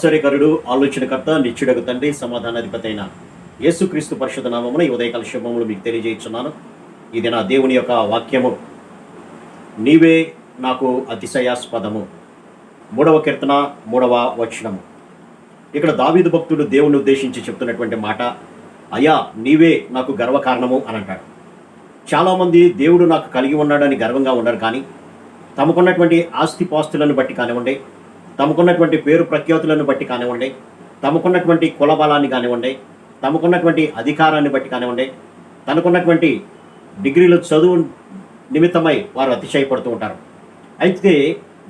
ఆశ్చర్యకరుడు, ఆలోచనకర్త, నిత్యుడగు తండ్రి, సమాధానాధిపతి అయిన యేసుక్రీస్తు పరిశుద్ధ నామమున ఈ ఉదయకాల శుభములు మీకు తెలియజేస్తున్నాను. ఇది నా దేవుని యొక్క వాక్యము. నీవే నాకు అతిశయాస్పదము. 3వ కీర్తన 3వ వచనము. ఇక్కడ దావీదు భక్తుడు దేవుని ఉద్దేశించి చెప్తున్నటువంటి మాట, అయ్యా నీవే నాకు గర్వకారణము అని అంటాడు. చాలామంది దేవుడు నాకు కలిగి ఉన్నాడని గర్వంగా ఉండరు, కానీ తమకున్నటువంటి ఆస్తిపాస్తులను బట్టి కానివ్వండి, తమకున్నటువంటి పేరు ప్రఖ్యాతులను బట్టి కానివ్వండి, తమకున్నటువంటి కుల బలాన్ని కానివ్వండి, తమకున్నటువంటి అధికారాన్ని బట్టి కానివ్వండి, తనకున్నటువంటి డిగ్రీలు చదువు నిమిత్తమై వారు అతిశయపడుతూ ఉంటారు. అయితే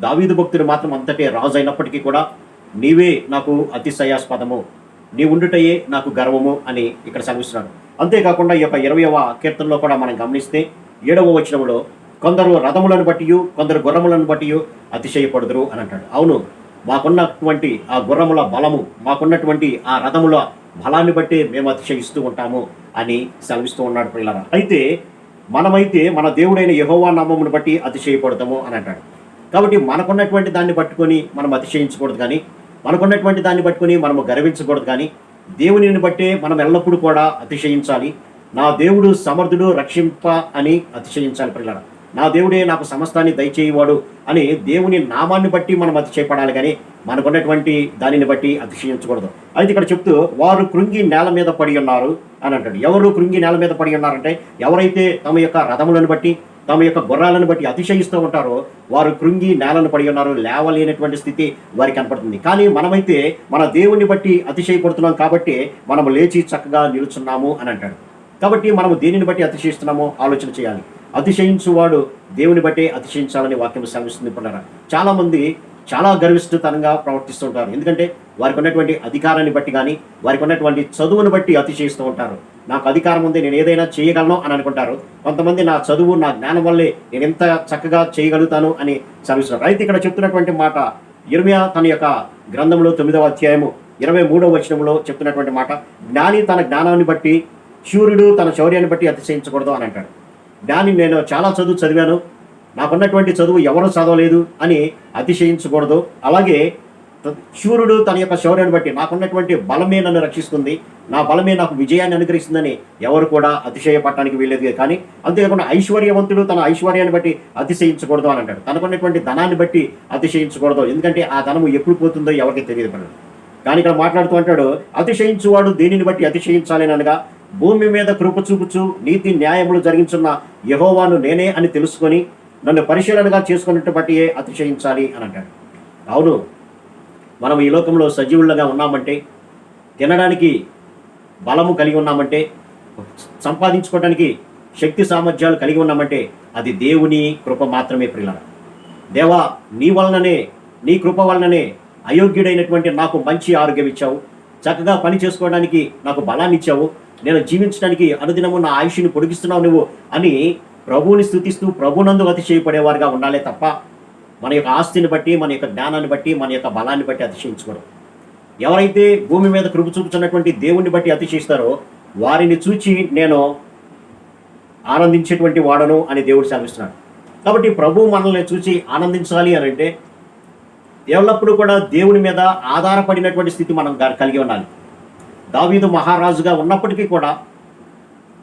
దావీదు భక్తుడు మాత్రం అంతటే రాజు అయినప్పటికీ కూడా నీవే నాకు అతిశయాస్పదము, నీ ఉండుటయే నాకు గర్వము అని ఇక్కడ సెలవిస్తున్నాడు. అంతేకాకుండా ఈ యొక్క 20వ కీర్తనలో కూడా మనం గమనిస్తే 7వ వచనంలో కొందరు రథములను బట్టి, కొందరు గుర్రములను బట్టి అతిశయపడుదురు అని అంటాడు. అవును, మాకున్నటువంటి ఆ గుర్రముల బలము, మాకున్నటువంటి ఆ రథముల బలాన్ని బట్టి మేము అతిశయిస్తూ ఉంటాము అని సెలవిస్తూ ఉన్నాడు పిల్లరా. అయితే మనమైతే మన దేవుడైన యెహోవా నామమును బట్టి అతిశయపడతాము అని అంటాడు. కాబట్టి మనకున్నటువంటి దాన్ని పట్టుకొని మనం అతిశయించకూడదు, కానీ మనకున్నటువంటి దాన్ని పట్టుకొని మనము గర్వించకూడదు, కానీ దేవునిని బట్టే మనం ఎల్లప్పుడూ కూడా అతిశయించాలి. నా దేవుడు సమర్థుడు, రక్షింప అని అతిశయించాలి పిల్లరా. నా దేవుడే నాకు సమస్తాన్ని దయచేయవాడు అని దేవుని నామాన్ని బట్టి మనం అతిశయపడాలి, కానీ మనకున్నటువంటి దానిని బట్టి అతిశయించకూడదు. అయితే ఇక్కడ చెప్తూ వారు కృంగి నేల మీద పడి ఉన్నారు అని అంటాడు. ఎవరు కృంగి నేల మీద పడి ఉన్నారంటే, ఎవరైతే తమ యొక్క రథములను బట్టి, తమ యొక్క గుర్రాలను బట్టి అతిశయిస్తూ ఉంటారో వారు కృంగి నేలను పడి ఉన్నారు, లేవలేనటువంటి స్థితి వారికి కనపడుతుంది. కానీ మనమైతే మన దేవుని బట్టి అతిశయపడుతున్నాం కాబట్టి మనము లేచి చక్కగా నిలుచున్నాము అని అంటాడు. కాబట్టి మనము దేనిని బట్టి అతిశయిస్తున్నామో ఆలోచన చేయాలి. అతిశయించువాడు దేవుని బట్టే అతిశయించాలని వాక్యం సెలవిస్తుంది. పిల్లరా, చాలామంది చాలా గర్విష్ఠతనంగా ప్రవర్తిస్తుంటారు. ఎందుకంటే వారికి ఉన్నటువంటి అధికారాన్ని బట్టి, కానీ వారికి ఉన్నటువంటి చదువును బట్టి అతిశయిస్తూ ఉంటారు. నాకు అధికారం ఉంది, నేను ఏదైనా చేయగలను అని అనుకుంటారు. కొంతమంది నా చదువు, నా జ్ఞానం వల్లే నేను ఎంత చక్కగా చేయగలుగుతాను అని సెలవిస్తున్నారు. అయితే ఇక్కడ చెప్తున్నటువంటి మాట, ఇర్మియా తన యొక్క గ్రంథంలో 9వ అధ్యాయము 23వ వచనంలో చెప్తున్నటువంటి మాట, జ్ఞాని తన జ్ఞానాన్ని బట్టి, శూరుడు తన శౌర్యాన్ని బట్టి అతిశయించకూడదు అని అంటాడు. జ్ఞాని నేను చాలా చదువు చదివాను, నాకున్నటువంటి చదువు ఎవరు చదవలేదు అని అతిశయించకూడదు. అలాగే శూరుడు తన యొక్క శౌర్యాన్ని బట్టి, నాకున్నటువంటి బలమే నన్ను రక్షిస్తుంది, నా బలమే నాకు విజయాన్ని అనుగ్రహిస్తుందని ఎవరు కూడా అతిశయపడటానికి వీల్లేదు. కానీ అంతేకాకుండా ఐశ్వర్యవంతుడు తన ఐశ్వర్యాన్ని బట్టి అతిశయించకూడదు అని అంటాడు. తనకున్నటువంటి ధనాన్ని బట్టి అతిశయించకూడదు, ఎందుకంటే ఆ ధనము ఎప్పుడు పోతుందో ఎవరికి తెలియదు పడదు. కానీ ఇక్కడ మాట్లాడుతూ అంటాడు, అతిశయించువాడు దేనిని బట్టి అతిశయించాలని అనగా, భూమి మీద కృప చూపుచు నీతి న్యాయములు జరిగించున్న యెహోవాను నేనే అని తెలుసుకొని నన్ను పరిశీలనగా చేసుకున్నట్టు బట్టియే అతిశయించాలి అని అంటాడు. అవును, మనం ఈ లోకంలో సజీవులుగా ఉన్నామంటే, తినడానికి బలము కలిగి ఉన్నామంటే, సంపాదించుకోవడానికి శక్తి సామర్థ్యాలు కలిగి ఉన్నామంటే అది దేవుని కృప మాత్రమే ప్రియులారా. దేవా, నీ వలననే, నీ కృప వలననే అయోగ్యుడైనటువంటి నాకు మంచి ఆరోగ్యం ఇచ్చావు, చక్కగా పని చేసుకోవడానికి నాకు బలాన్ని ఇచ్చావు, నేను జీవించడానికి అనుదినము నా ఆయుష్ని పొడిగిస్తున్నావు నువ్వు అని ప్రభువుని స్తుతిస్తూ ప్రభునందు అతిశయపడేవారుగా ఉండాలే తప్ప మన యొక్క ఆస్తిని బట్టి, మన యొక్క జ్ఞానాన్ని బట్టి, మన యొక్క బలాన్ని బట్టి అతిశయించుకోవడం. ఎవరైతే భూమి మీద కృప చూపుతున్నటువంటి దేవుణ్ణి బట్టి అతిశయిస్తారో వారిని చూచి నేను ఆనందించేటువంటి వాడను అని దేవుడు సెలవిస్తున్నాడు. కాబట్టి ప్రభువు మనల్ని చూసి ఆనందించాలి అని అంటే ఎల్లప్పుడూ కూడా దేవుని మీద ఆధారపడినటువంటి స్థితి మనం కలిగి ఉండాలి. దావీదు మహారాజుగా ఉన్నప్పటికీ కూడా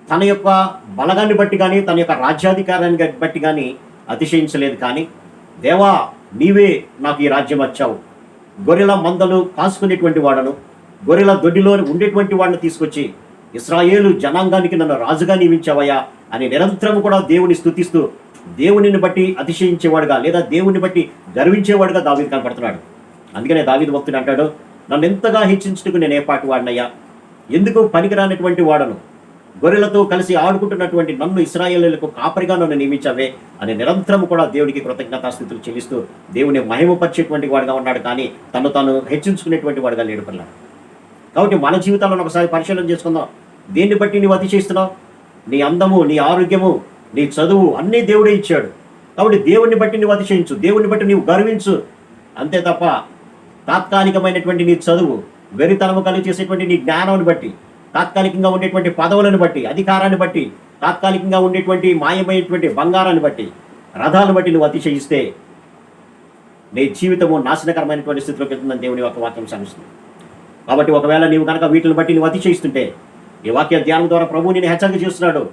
తన యొక్క బలగాన్ని బట్టి కానీ, తన యొక్క రాజ్యాధికారాన్ని బట్టి కానీ అతిశయించలేదు. కానీ దేవా, నీవే నాకు ఈ రాజ్యం వచ్చావు, గొర్రెల మందలు కాసుకునేటువంటి వాడను, గొర్రెల దొడ్డిలో ఉండేటువంటి వాడిని తీసుకొచ్చి ఇశ్రాయేలు జనాంగానికి నన్ను రాజుగా నియమించావయ్యా అని నిరంతరం కూడా దేవుని స్తుతిస్తూ దేవునిని బట్టి అతిశయించేవాడుగా, లేదా దేవుని బట్టి గర్వించేవాడుగా దావీదు కనపడుతున్నాడు. అందుకనే దావీదు భక్తుడు అంటాడు, నన్ను ఎంతగా హెచ్చించుటకు నేను ఏ పాటి వాడినయ్యా, ఎందుకు పనికిరానటువంటి వాడను, గొర్రెలతో కలిసి ఆడుకుంటున్నటువంటి నన్ను ఇశ్రాయేలులకు కాపరిగా నన్ను నియమించావే అని నిరంతరం కూడా దేవుడికి కృతజ్ఞతాస్థితులు చెల్లిస్తూ దేవుని మహిమపరిచేటువంటి వాడుగా ఉన్నాడు. కానీ తను తాను హెచ్చించుకునేటువంటి వాడుగా లేడు పిల్ల. కాబట్టి మన జీవితాలను ఒకసారి పరిశీలన చేసుకుందాం. దేన్ని బట్టి నువ్వు అతిశయిస్తున్నావు? నీ అందము, నీ ఆరోగ్యము, నీ చదువు అన్నీ దేవుడే ఇచ్చాడు. కాబట్టి దేవుణ్ణి బట్టి నువ్వు అతిశయించు, దేవుణ్ణి బట్టి నువ్వు గర్వించు. అంతే తప్ప తాత్కాలికమైనటువంటి నీ చదువు, వెరితనము కలిగి చేసేటువంటి నీ జ్ఞానాన్ని బట్టి, తాత్కాలికంగా ఉండేటువంటి పదవులను బట్టి, అధికారాన్ని బట్టి, తాత్కాలికంగా ఉండేటువంటి మాయమైనటువంటి బంగారాన్ని బట్టి, రథాలను బట్టి నువ్వు అతిశయిస్తే నీ జీవితము నాశనకరమైనటువంటి స్థితిలోకి వెళ్తుందని దేవుని యొక్క వాక్యం సాగిస్తుంది. కాబట్టి ఒకవేళ నీవు కనుక వీటిని బట్టి నువ్వు అతిశయిస్తుంటే ఈ వాక్య ధ్యానం ద్వారా ప్రభువు నేను హెచ్చరిక చేస్తున్నాడు.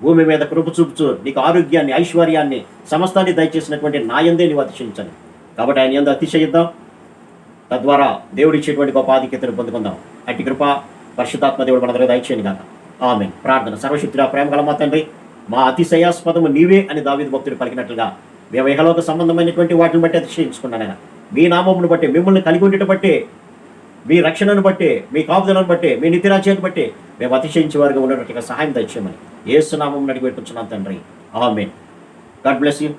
భూమి మీద కృప చూపుచు నీకు ఆరోగ్యాన్ని, ఐశ్వర్యాన్ని, సమస్తాన్ని దయచేసినటువంటి నా యందే నీవు అతిశయించాను. కాబట్టి ఆయన యందు అతిశయిద్దాం. తద్వారా దేవుడు ఇచ్చేటువంటి గొప్ప ఆధిక్యతను పొందుకుందాం. అట్టి కృప పరిశుద్ధాత్మ దేవుడు మనందరూ దయచేయను గాక. ఆమేన్. ప్రార్థన. సర్వశక్తుడా ప్రేమ గల మా తండ్రి, మా అతిశయాస్పదము నీవే అని దావీదు భక్తుడు పలికినట్లుగా మేము ఇహలోక సంబంధమైనటువంటి వాటిని బట్టి అతిశయించుకున్నానైనా మీ నామమును బట్టి, మిమ్మల్ని కలిగి ఉండటం బట్టి, మీ రక్షణను బట్టి, మీ కాపుదలను బట్టి, మీ నిత్యరాజ్యాన్ని బట్టి మేము అతిశయించే వారిగా ఉండేటట్టుగా సహాయం దయచేయమని యేసు నామమున అడిగి పెట్టుచున్నాం తండ్రి. ఆమేన్. God bless you.